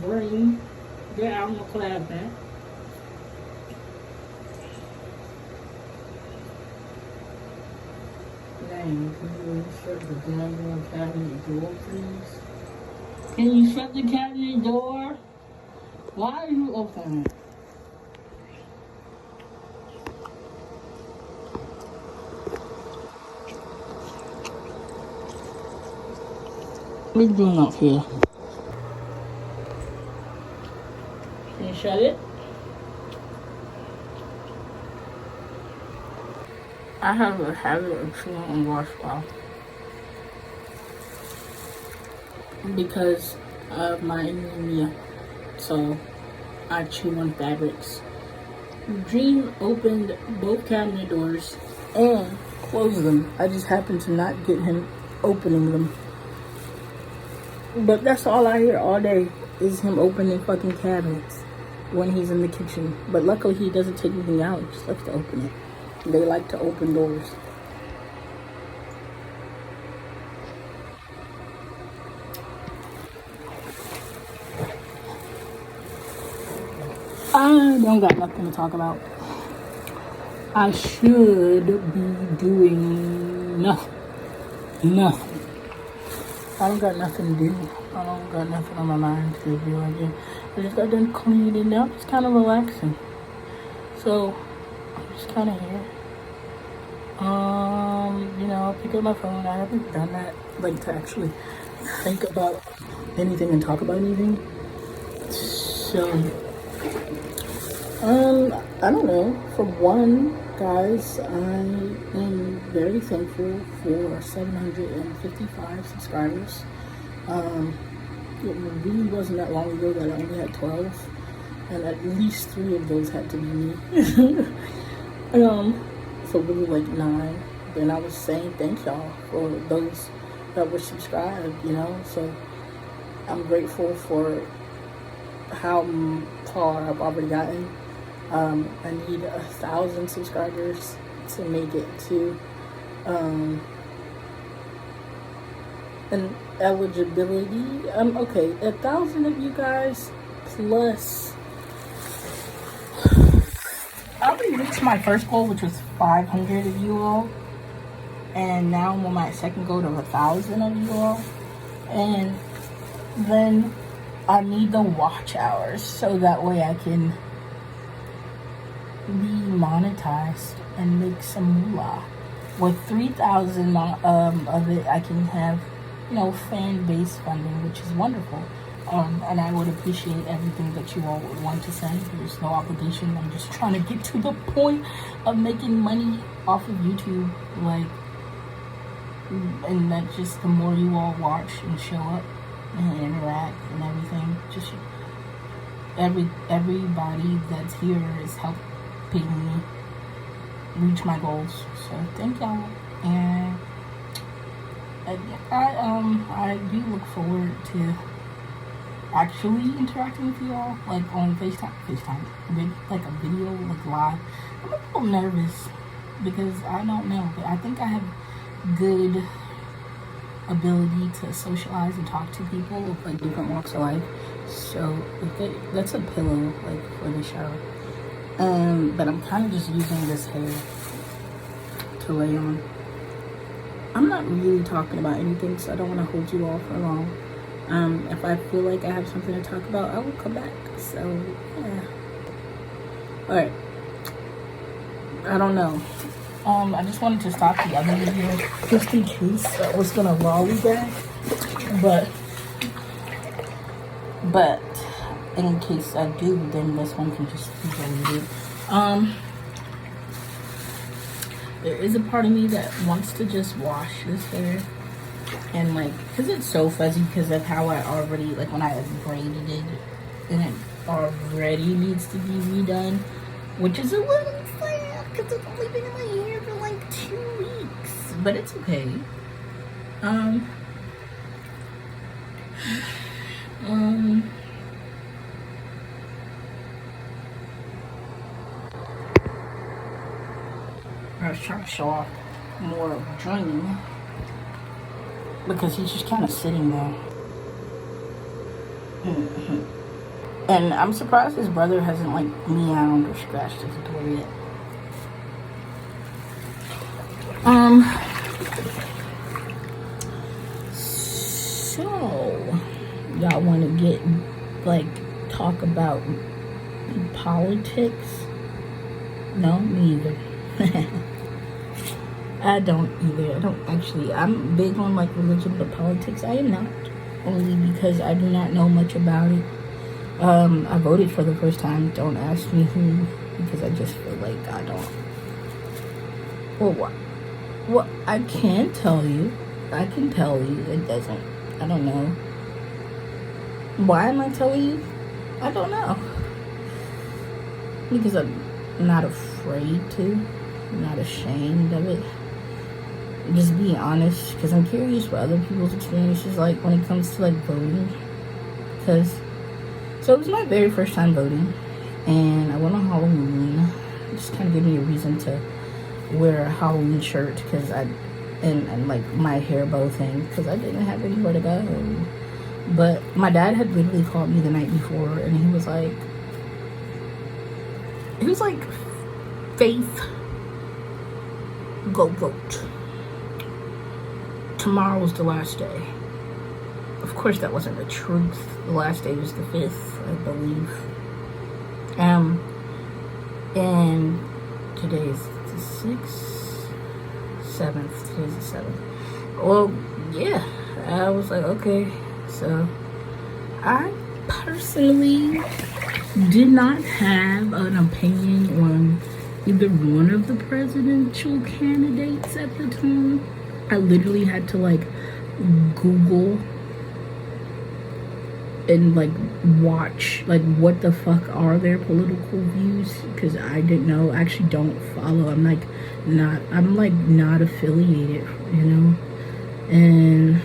bring their album collab back. Dang, can you shut the damn cabinet door, please? Can you shut the cabinet door? Why are you opening it? What are you doing up here? Can you shut it? I have a habit of chewing on washcloth because of my anemia. So I chew on fabrics. Dream opened both cabinet doors and closed them. I just happened to not get him opening them. But that's all I hear all day is him opening fucking cabinets when he's in the kitchen. But luckily he doesn't take anything out, he just likes to open it. They like to open doors. I don't got nothing to talk about. I should be doing nothing. I don't got nothing to do. I don't got nothing on my mind to do. I just got done cleaning up. It's kind of relaxing. So, I'm just kind of here. I'll pick up my phone. I haven't done that, like, to actually think about anything and talk about anything. So, I don't know. For one, guys, I am very thankful for 755 subscribers. It really wasn't that long ago that I only had 12, and at least 3 of those had to be me. So really like 9. Then I was saying thank y'all for those that were subscribed, So I'm grateful for how far I've already gotten. I need 1,000 subscribers to make it to an eligibility. Okay, 1,000 of you guys plus. I already reached my first goal, which was 500 of you all, and now I'm on my second goal of 1,000 of you all, and then I need the watch hours so that way I can be monetized and make some moolah. With 3,000 of it, I can have, fan base funding, which is wonderful. And I would appreciate everything that you all would want to send. There's no obligation. I'm just trying to get to the point of making money off of YouTube, and that just the more you all watch and show up and interact and everything, just everybody that's here is helping me reach my goals. So thank y'all, and I do look forward to actually interacting with you all, like on FaceTime, like a video, like live. I'm a little nervous because I don't know, but I think I have good ability to socialize and talk to people with like different walks of life. So that's a pillow, like for the shower. But I'm kind of just using this hair to lay on. I'm not really talking about anything, so I don't want to hold you all for long. If I feel like I have something to talk about, I will come back. So, yeah. Alright. I don't know. I just wanted to stop the other video just in case I was gonna lollygag. But in case I do, then this one can just be deleted. There is a part of me that wants to just wash this hair. And because it's so fuzzy because of how I already, when I braided it, and it already needs to be redone, which is a little sad because it's only been in my hair for 2 weeks, but it's okay. I was trying to show off more of Dream because he's just kind of sitting there. And I'm surprised his brother hasn't like meowed or scratched at the door yet. So y'all want to get like talk about politics? No, me either. I don't either. I don't actually. I'm big on like religion, but politics I am not. Only because I do not know much about it. I voted for the first time. Don't ask me who, because I just feel like I don't. Well, what? Well, I can tell you. I can tell you. It doesn't. I don't know. Why am I telling you? I don't know. Because I'm not afraid to. I'm not ashamed of it. Just being honest, because I'm curious what other people's experiences like when it comes to like voting. So it was my very first time voting, and I went on Halloween. It just kind of gave me a reason to wear a Halloween shirt, because and like my hair bow thing, because I didn't have anywhere to go. But my dad had literally called me the night before, and he was like, Faith, go vote. Tomorrow's the last day. Of course, that wasn't the truth. The last day was the 5th, I believe. And today's the 6th, 7th. Today's the 7th. Well, yeah. I was like, okay. So, I personally did not have an opinion on either one of the presidential candidates at the time. I literally had to like Google and like watch like what the fuck are their political views, because I didn't know. I actually don't follow. I'm like not affiliated, you know. And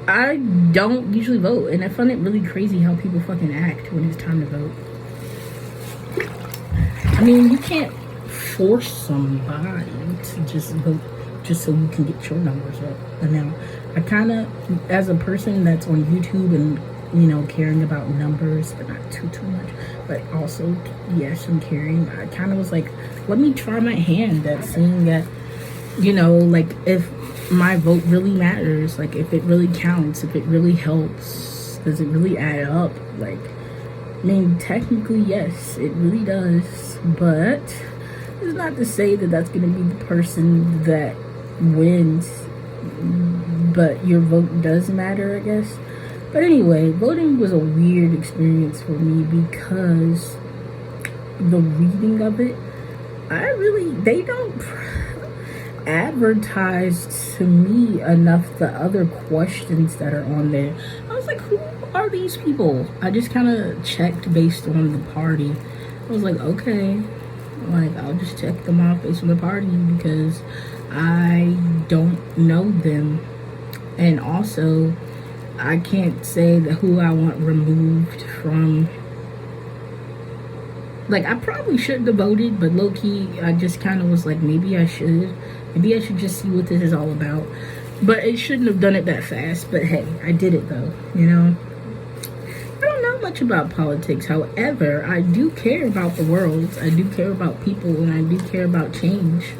I don't usually vote, and I find it really crazy how people fucking act when it's time to vote. I mean, you can't force somebody to just vote just so you can get your numbers up. And now, I kind of, as a person that's on YouTube and, you know, caring about numbers, but not too much, but also, yes, I'm caring. I kind of was like, let me try my hand at seeing that, you know, like, if my vote really matters, like, if it really counts, if it really helps, does it really add up? Like, I mean, technically, yes, it really does, but it's not to say that that's going to be the person that wins, but your vote does matter, I guess. But anyway, voting was a weird experience for me, because the reading of it, they don't advertise to me enough the other questions that are on there. I was like, who are these people? I just kind of checked based on the party. I was like, okay, like, I'll just check them off based on the party, because I don't know them. And also, I can't say that who I want removed from. Like, I probably shouldn't have voted, but low-key, I just kind of was like, maybe I should. Maybe I should just see what this is all about. But it shouldn't have done it that fast. But hey, I did it though, you know. I don't know much about politics. However, I do care about the world. I do care about people, and I do care about change.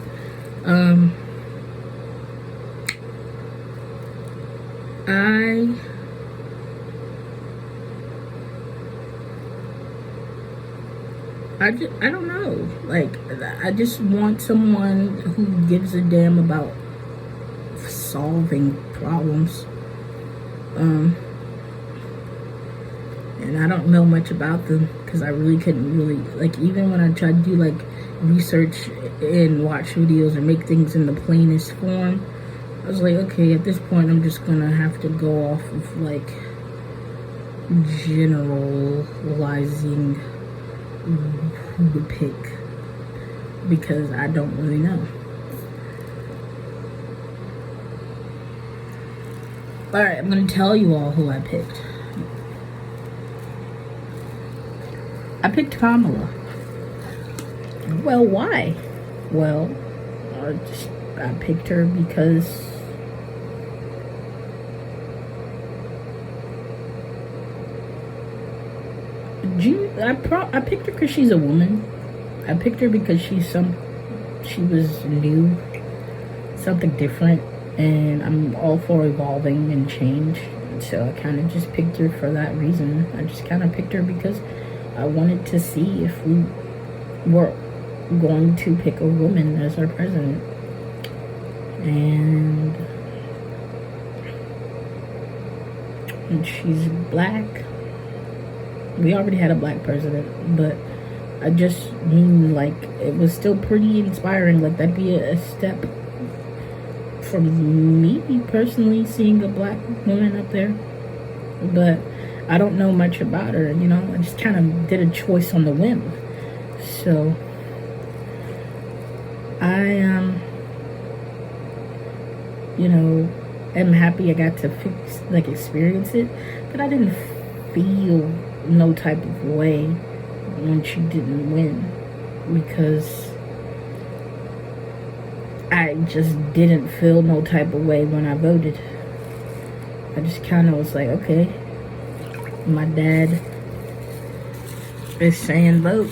I don't know. Like, I just want someone who gives a damn about solving problems. And I don't know much about them, because I really couldn't really, like, even when I tried to do like research and watch videos and make things in the plainest form, I was like, okay, at this point I'm just gonna have to go off of like generalizing who to pick, because I don't really know. Alright, I'm gonna tell you all who I picked. I picked Kamala. Well, why? Well, I picked her because I picked her because she's a woman. I picked her because she was new, something different, and I'm all for evolving and change. So I kind of just picked her for that reason. I just kind of picked her because I wanted to see if we were going to pick a woman as our president. And she's black. We already had a black president, but I just mean, like, it was still pretty inspiring. Like, that'd be a step from me personally, seeing a black woman up there. But I don't know much about her, you know. I just kind of did a choice on the whim. So I you know, am happy I got to experience it, but I didn't feel no type of way when she didn't win, because I just didn't feel no type of way when I voted. I just kind of was like, okay, my dad is saying vote.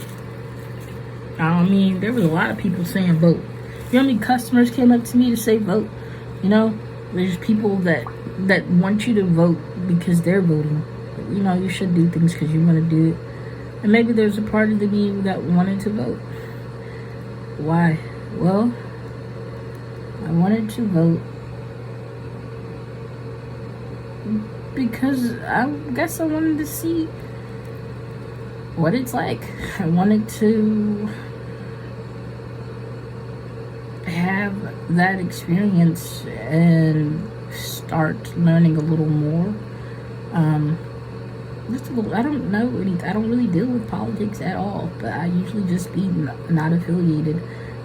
I mean, there was a lot of people saying vote. You know how many customers came up to me to say vote? You know, there's people that want you to vote because they're voting. You know, you should do things because you want to do it. And maybe there's a part of me that wanted to vote. Why? Well, I wanted to vote because I guess I wanted to see what it's like. I wanted to have that experience and start learning a little more. I don't know anything. I don't really deal with politics at all, but I usually just be not affiliated.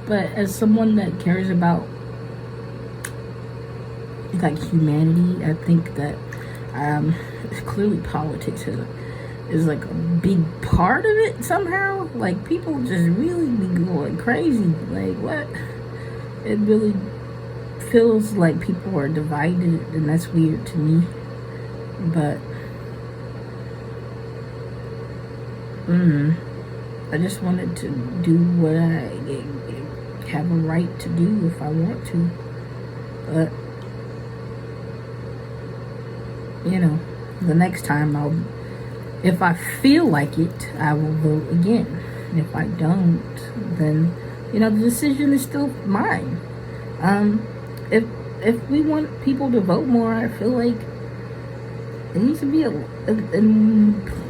But as someone that cares about like humanity, I think that clearly politics is like a big part of it somehow. Like, people just really be going crazy. Like, what? It really feels like people are divided, and that's weird to me. But I just wanted to do what I have a right to do if I want to. But you know, the next time if I feel like it, I will vote again. If I don't, then, you know, the decision is still mine. If we want people to vote more, I feel like it needs to be a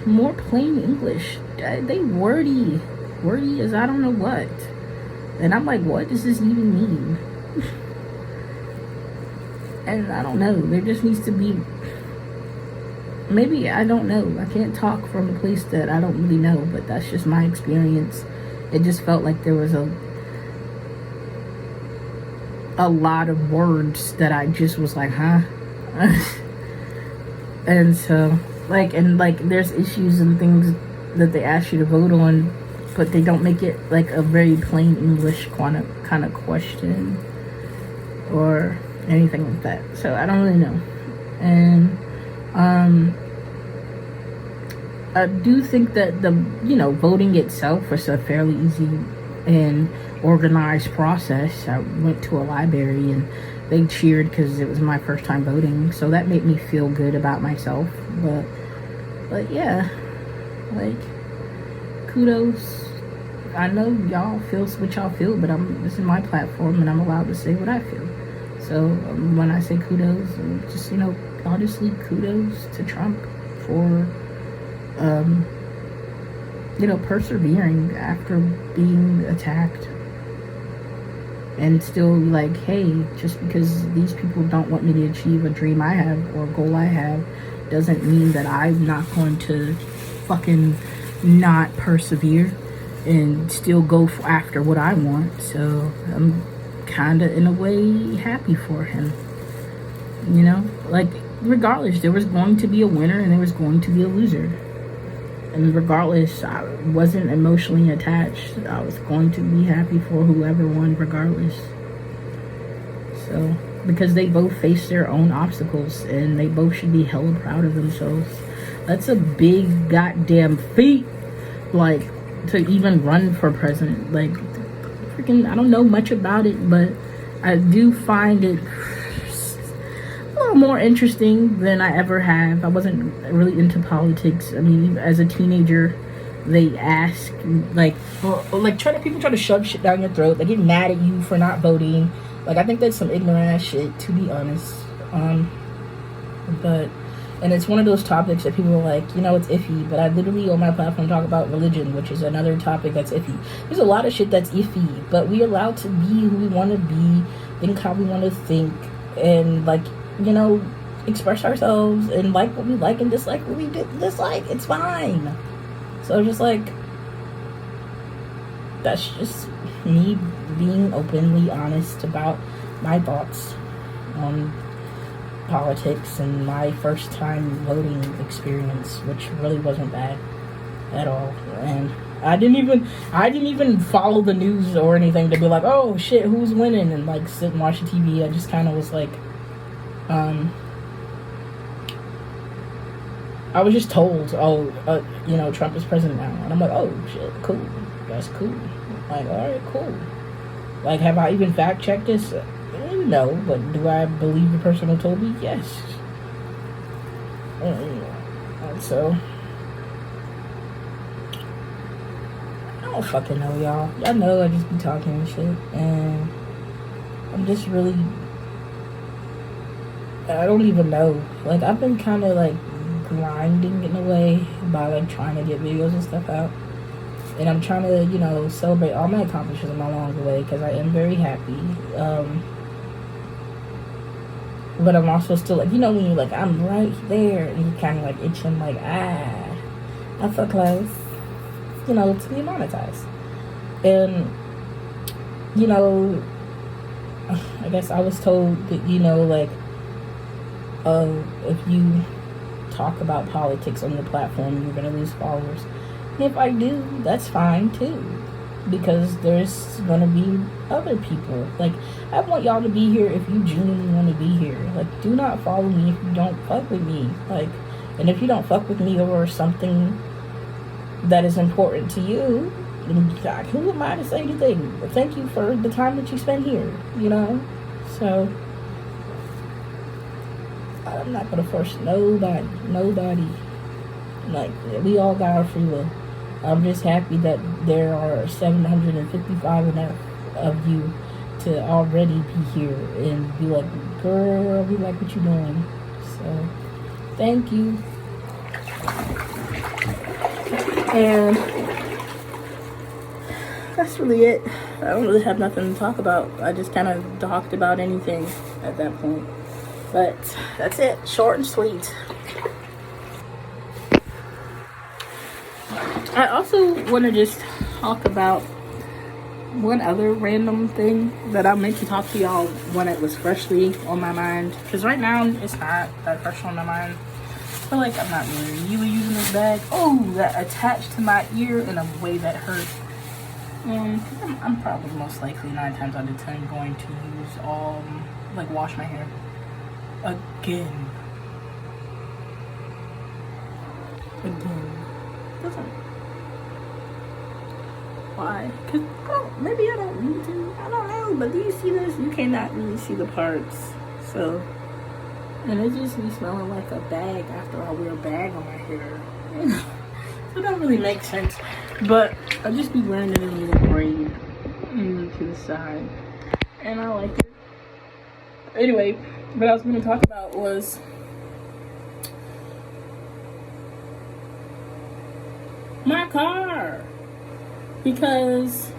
more plain English. They wordy as I don't know what. And I'm like, what does this even mean? And I don't know. There just needs to be, maybe, I don't know. I can't talk from a place that I don't really know, but that's just my experience. It just felt like there was a lot of words that I just was like, huh? And so, like, there's issues and things that they ask you to vote on, but they don't make it like a very plain English kind of question or anything like that. So I don't really know. And I do think that the voting itself was a fairly easy and organized process. I went to a library and they cheered because it was my first time voting, so that made me feel good about myself. But yeah, like, kudos. I know y'all feel what y'all feel, but this is my platform and I'm allowed to say what I feel. So when I say kudos, just, honestly, kudos to Trump for persevering after being attacked, and still like, hey, just because these people don't want me to achieve a dream I have or a goal I have doesn't mean that I'm not going to fucking not persevere and still go after what I want. So I'm kind of, in a way, happy for him. Like, regardless, there was going to be a winner and there was going to be a loser. And regardless, I wasn't emotionally attached. I was going to be happy for whoever won regardless. So, because they both faced their own obstacles and they both should be hella proud of themselves. That's a big goddamn feat. like to even run for president. Like, freaking, I don't know much about it, but I do find it a little more interesting than I ever have. I wasn't really into politics. I mean, as a teenager, they ask like people try to shove shit down your throat. They get mad at you for not voting. Like, I think that's some ignorant ass shit, to be honest. And it's one of those topics that people are like, you know, it's iffy. But I literally on my platform talk about religion, which is another topic that's iffy. There's a lot of shit that's iffy, but we allowed to be who we want to be, think how we want to think, and like, you know, express ourselves and like what we like and dislike what we dislike. It's fine. So just like, that's just me being openly honest about my thoughts on politics and my first time voting experience, which really wasn't bad at all. And I didn't even follow the news or anything to be like, oh shit, who's winning, and like sit and watch the TV. I just kind of was like, I was just told, you know, Trump is president now, and I'm like, oh shit, cool, that's cool. Like, all right, cool. Like, have I even fact checked this? No, but do I believe the person who told me? Yes. So, I don't fucking know, y'all. Y'all know I just be talking and shit, and I'm just really, I don't even know. Like, I've been kind of like grinding in a way by like trying to get videos and stuff out, and I'm trying to, you know, celebrate all my accomplishments along the way, because I am very happy. But I'm also still like, you know, when you're like, I'm right there, and you're kind of like itching, like, I'm so close, you know, to be monetized. And, you know, I guess I was told that, you know, like, if you talk about politics on your platform, you're gonna lose followers. And if I do, that's fine too, because there's gonna be other people. Like, I want y'all to be here if you genuinely want to be here. Like, do not follow me if you don't fuck with me. Like, and if you don't fuck with me over something that is important to you, God, who am I to say anything? But thank you for the time that you spend here, you know? So, I'm not gonna force nobody. Like, we all got our free will. I'm just happy that there are 755 enough of you to already be here and be like, girl, we like what you're doing. So, thank you. And that's really it. I don't really have nothing to talk about. I just kind of talked about anything at that point. But that's it. Short and sweet. I also want to just talk about one other random thing that I meant to talk to y'all when it was freshly on my mind. Because right now, it's not that fresh on my mind. I feel like I'm not really using this bag. Oh, that attached to my ear in a way that hurt. I'm probably most likely 9 times out of 10 going to use wash my hair again. Doesn't. Why? Because maybe I don't need to. I don't know. But do you see this? You cannot really see the parts. So, and it just be smelling like a bag after I wear a bag on my hair. So it don't really make sense. But I just be wearing it in a little braid to the side. And I like it. Anyway, what I was going to talk about was my car. Because,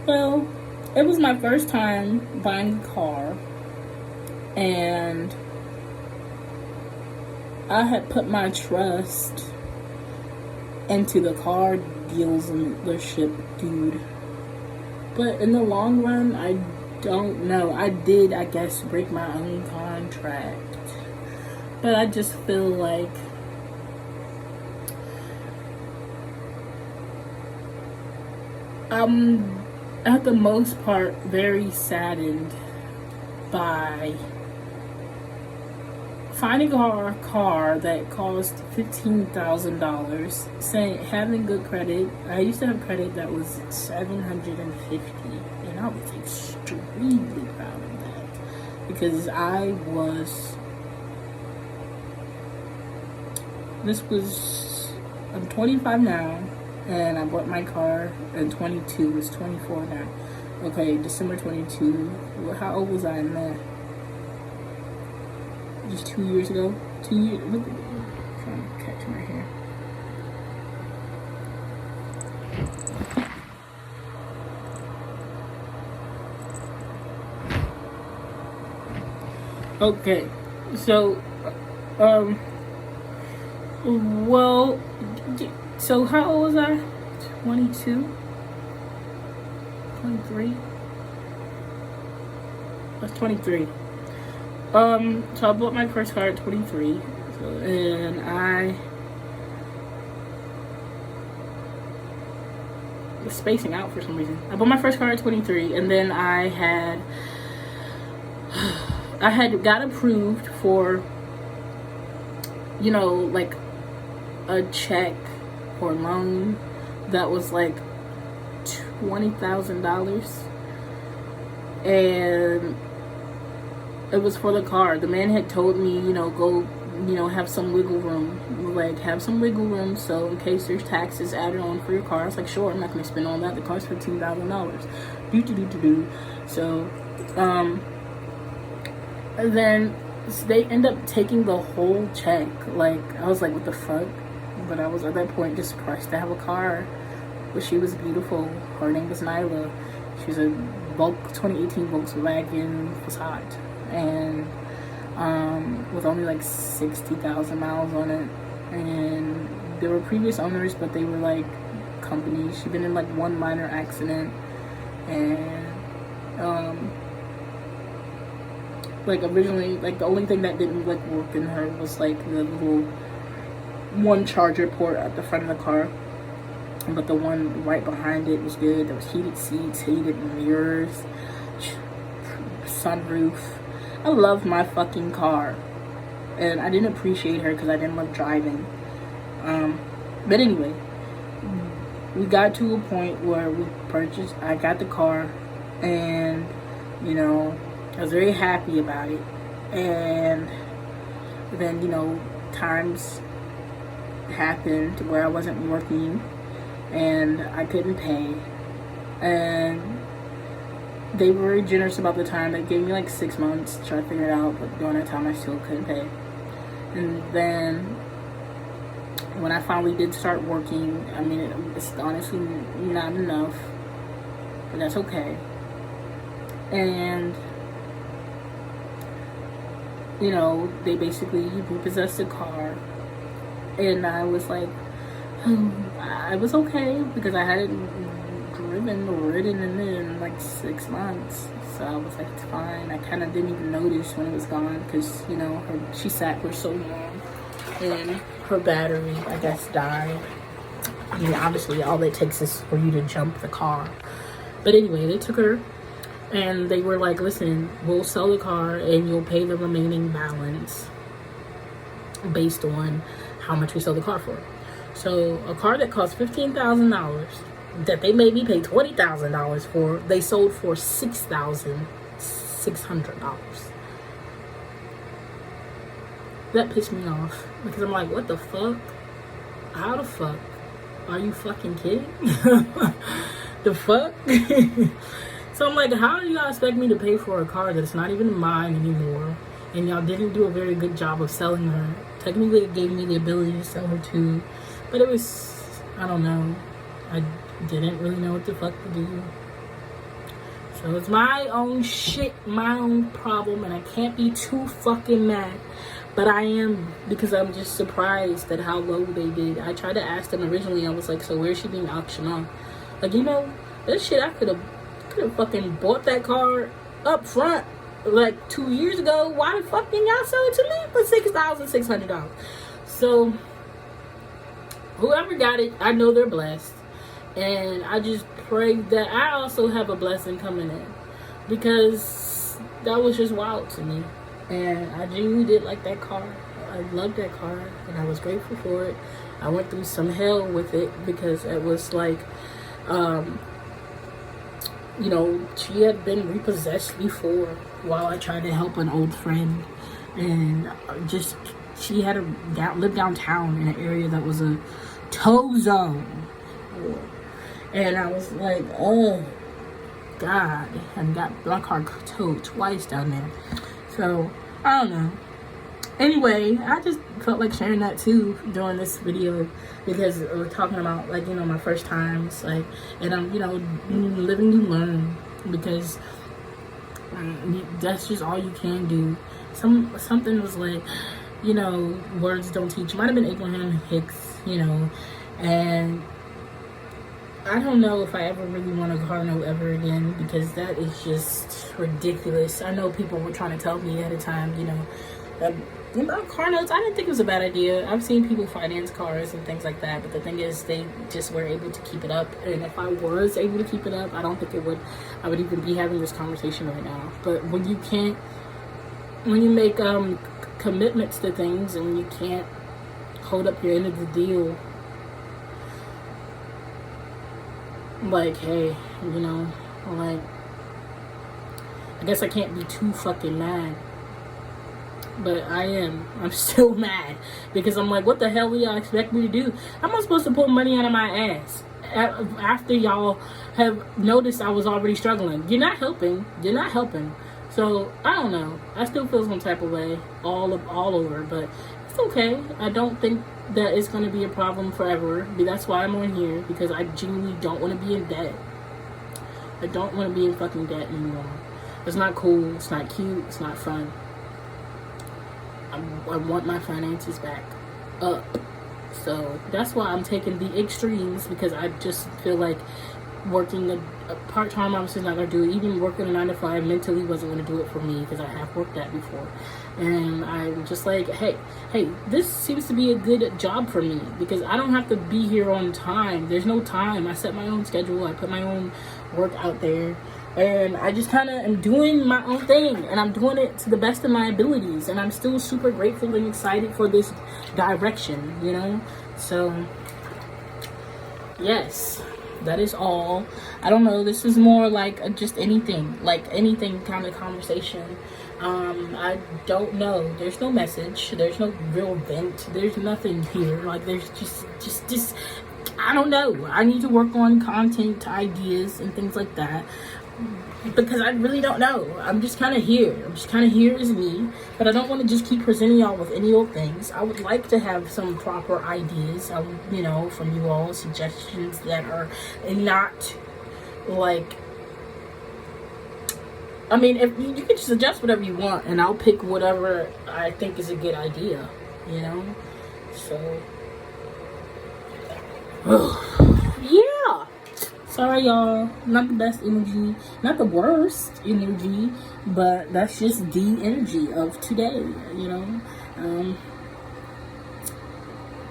well, it was my first time buying a car, and I had put my trust into the car dealership dude. But in the long run, I don't know. I did, I guess, break my own contract. But I just feel like I'm, at the most part, very saddened finding a car that cost $15,000, saying having good credit. I used to have credit that was 750, and I was extremely proud of that because I'm 25 now, and I bought my car in 22. It's 24 now. Okay, December 22. How old was I in that? Just 2 years ago. 2 years. Look at me. I'm trying to catch my hair. Okay, so, well, so how old was I? 22? 23? I was 23. So I bought my first car at 23, and I was spacing out for some reason. I bought my first car at 23, and then I had got approved for, you know, like a check or loan that was like $20,000, and it was for the car. The man had told me, you know, go, you know, have some wiggle room. Like, have some wiggle room so in case there's taxes added on for your car. I was like, sure, I'm not going to spend all that. The car's $15,000. So, and then they end up taking the whole check. Like, I was like, what the fuck? But I was at that point just surprised to have a car. But she was beautiful. Her name was Nyla. She was a 2018 Volkswagen Passat. And with only like 60,000 miles on it, and there were previous owners, but they were like companies. She'd been in like one minor accident, and like originally, like the only thing that didn't like work in her was like the little one charger port at the front of the car, but the one right behind it was good. There was heated seats, heated mirrors, sunroof. I love my fucking car, and I didn't appreciate her because I didn't love driving. But anyway, we got to a point where I got the car, and, you know, I was very happy about it. And then, you know, times happened where I wasn't working, and I couldn't pay, and they were very generous about the time. They gave me like 6 months to try to figure it out, but during that time I still couldn't pay. And then when I finally did start working, I mean, it's honestly not enough, but that's okay. And, you know, they basically repossessed the car, and I was like, I was okay because I hadn't driven or ridden in like 6 months, so I was like, it's fine. I kind of didn't even notice when it was gone because, you know, she sat for so long, and her battery, I guess, died. I mean, obviously all it takes is for you to jump the car. But anyway, they took her, and they were like, listen, we'll sell the car and you'll pay the remaining balance based on how much we sell the car for. So a car that cost $15,000 that they made me pay $20,000 for, they sold for $6,600. That pissed me off because I'm like, what the fuck? How the fuck? Are you fucking kidding? The fuck? So I'm like, how do y'all expect me to pay for a car that's not even mine anymore? And y'all didn't do a very good job of selling her. Technically, it gave me the ability to sell her too, but it was, I don't know. I didn't really know what the fuck to do. So it's my own shit, my own problem, and I can't be too fucking mad. But I am, because I'm just surprised at how low they did. I tried to ask them originally. I was like, so where's she being auctioned off? Like, you know, that shit, I could have fucking bought that car up front like 2 years ago. Why the fuck didn't y'all sell it to me for $6,600? So whoever got it, I know they're blessed. And I just pray that I also have a blessing coming in, because that was just wild to me. And I genuinely did like that car. I loved that car, and I was grateful for it. I went through some hell with it because it was like, you know, she had been repossessed before while I tried to help an old friend. And just, she had lived downtown in an area that was a tow zone. And I was like, oh, God. And got my car towed twice down there. So, I don't know. Anyway, I just felt like sharing that too during this video because we're talking about, like, you know, my first times, like, and I'm, you know, living you learn, because that's just all you can do. Something was like, you know, words don't teach. Might have been Abraham Hicks, you know, and I don't know if I ever really want a car note ever again, because that is just ridiculous. I know people were trying to tell me at a time, you know, that about car notes. I didn't think it was a bad idea. I've seen people finance cars and things like that, but the thing is, they just were able to keep it up. And if I was able to keep it up, I don't think I would even be having this conversation right now. But when you can't, when you make commitments to things and you can't hold up your end of the deal, like, hey, you know, like, I guess I can't be too fucking mad. But I'm still mad, because I'm like, what the hell do y'all expect me to do? How am I supposed to pull money out of my ass after y'all have noticed I was already struggling? You're not helping. So I don't know. I still feel some type of way all over, but it's okay. I don't think that it's going to be a problem forever. That's why I'm on here, because I genuinely don't want to be in debt. I don't want to be in fucking debt anymore. It's not cool. It's not cute. It's not fun. I want my finances back up. So that's why I'm taking the extremes, because I just feel like working a part-time obviously not going to do it. Even working a 9 to 5 mentally wasn't going to do it for me, because I have worked that before. And I'm just like, hey, this seems to be a good job for me, because I don't have to be here on time. There's no time. I set my own schedule. I put my own work out there. And I just kind of am doing my own thing, and I'm doing it to the best of my abilities, and I'm still super grateful and excited for this direction, you know. So yes, that is all. I don't know, this is more like just anything kind of conversation. I don't know, there's no message, there's no real vent, there's nothing here. Like, there's just I don't know. I need to work on content ideas and things like that, because I really don't know. I'm just kind of here. As me, but I don't want to just keep presenting y'all with any old things. I would like to have some proper ideas, you know, from you all, suggestions that are not like, I mean, if you can suggest whatever you want, and I'll pick whatever I think is a good idea, you know. So yeah. Sorry, y'all. Not the best energy. Not the worst energy. But that's just the energy of today, you know.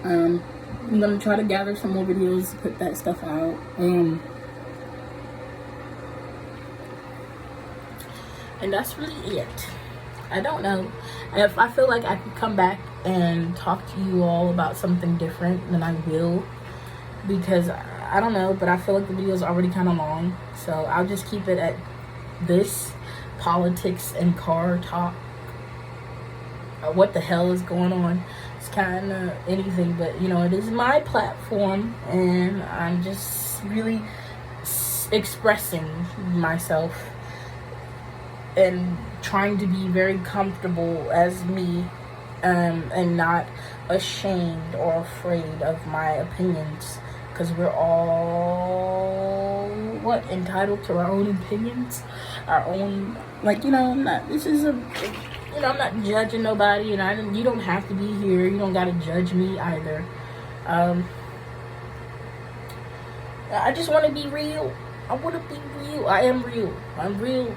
I'm going to try to gather some more videos to put that stuff out. And that's really it. I don't know. If I feel like I could come back and talk to you all about something different, then I will. Because I don't know, but I feel like the video is already kind of long, so I'll just keep it at this: politics and car talk. What the hell is going on? It's kind of anything, but you know, it is my platform, and I'm just really expressing myself and trying to be very comfortable as me, and not ashamed or afraid of my opinions. Because we're all, entitled to our own opinions, our own, like, you know, I'm not judging nobody, and you don't have to be here, you don't gotta judge me either. I just want to be real. I want to be real. I am real. I'm real.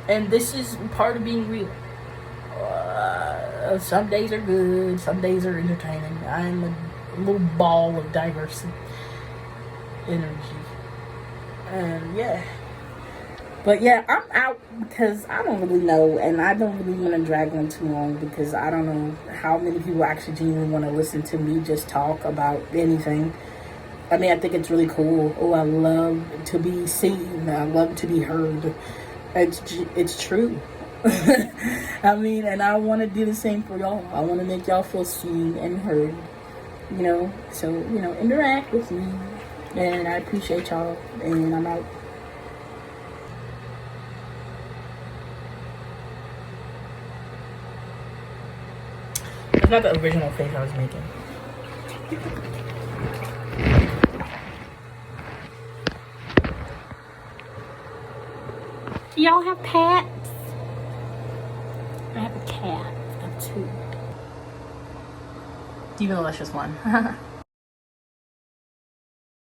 And this is part of being real. Some days are good, some days are entertaining. I'm a little ball of diverse energy. And yeah, But yeah, I'm out because I don't really know, and I don't really want to drag on too long because I don't know how many people actually genuinely want to listen to me just talk about anything. I mean, I think it's really cool. Oh, I love to be seen. I love to be heard. It's true. I mean, and I want to do the same for y'all. I want to make y'all feel seen and heard. So interact with me, and I appreciate y'all. And I'm out. It's not the original face I was making. Do y'all have pets? I have a cat. I have two. Even though that's just one.